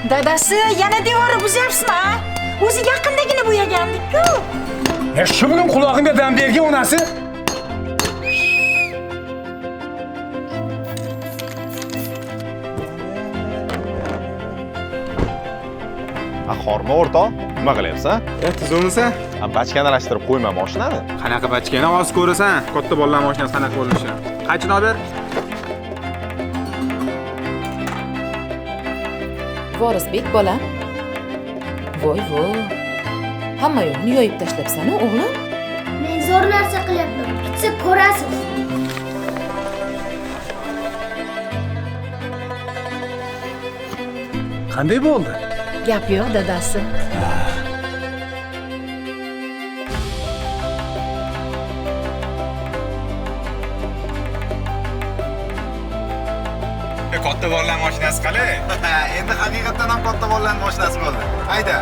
Dadasi, yana devorni buzyapsizmi? O'zi yaqindagina bo'yagandik-ku. Shu bilan qulog'imga dam bergan onasi. Xorma o'rtoq, nima qilyapsan? Tuzumisa? Bachkani alashtirib qo'yma mashinani. Qanaqa bachkani oz ko'rasan? Katta bolalar mashinasi qanaqa bo'lishi? Qanchini olib ber? Vorisbek bolam. Voy. Hamma yo'qni yoyib tashlabsan-a, o'g'lim? Men zo'r narsa qilyapman. Bitsa ko'rasiz. Qanday bo'ldi? Gap yo'q, dadasi. Katta bolalar mashinasi qalay? Endi haqiqatan ham katta bolalar mashinasi bo'ldi. Hayda.